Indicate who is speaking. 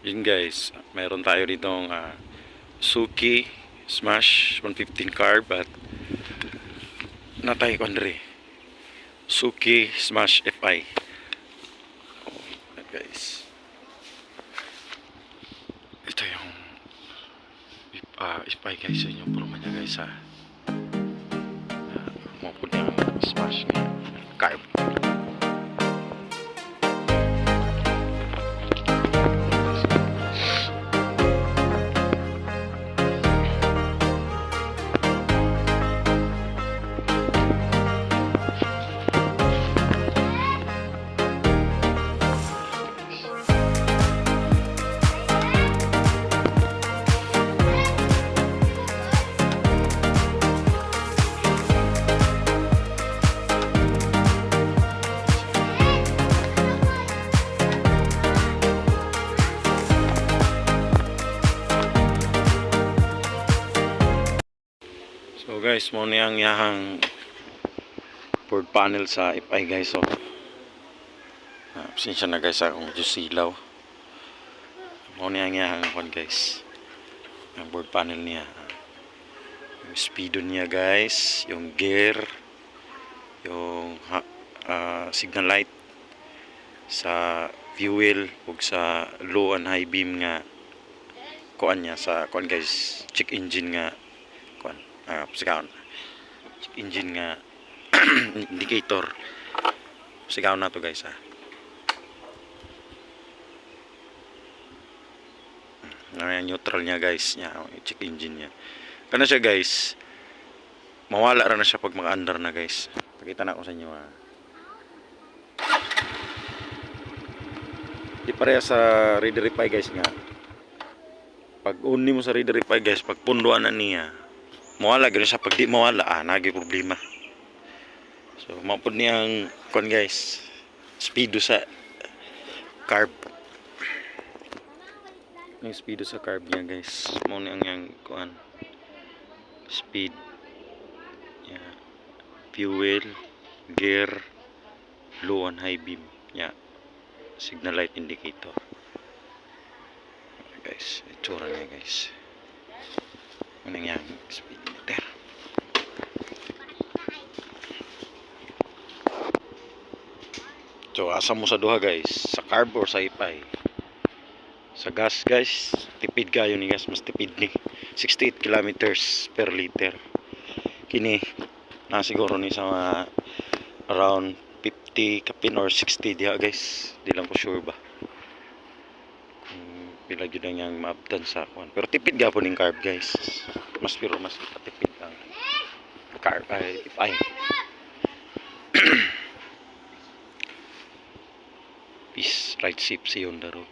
Speaker 1: Yun guys, meron tayo ditong Suki Smash 115 carb at natay ko Andre Suki Smash FI. Guys, ito yung FI guys, yun yung promo niya guys maupod yung smash niya carb. So guys, mo ni ang yahang board panel sa FI guys. So pasensya na guys akong medyo silaw. Mo ni ang yahang one guys, ang board panel niya, yung speedo niya guys, yung gear, yung signal light sa fuel ug sa low and high beam nga kuan niya sa kuan guys, check engine nga kuan sigaw engine nga indicator sigaw na to guys neutral niya guys nya check engine niya kana siya guys, mawala ra na siya pag maka-under na guys. Pakita na ko sa inyo di pareha sa readerify guys nga pag uni mo sa readerify guys, pag punduan na niya mawala gano'n siya, pag di mawala nagi problema. So mapod niyang kon guys, speedo sa carb, yung speedo sa carb niya guys, mo ni ang yang kuan speed yeah, fuel, gear, low and high beam yeah, signal light indicator guys, itsura niya guys, ano yang speed meter. So asa mo sa duha guys, sa carb or sa FI? Sa gas guys, tipid kayo ni gas, mas tipid ni 68 kilometers per liter. Kini na siguro ni sa around 50 kapin or 60 diha guys, di lang ko sure ba kung pila gyud ang yang maabtan sa kuan, pero tipid gapon ning carb guys, mas tipid ang carb FI. Peace, ride safe, see you on the road.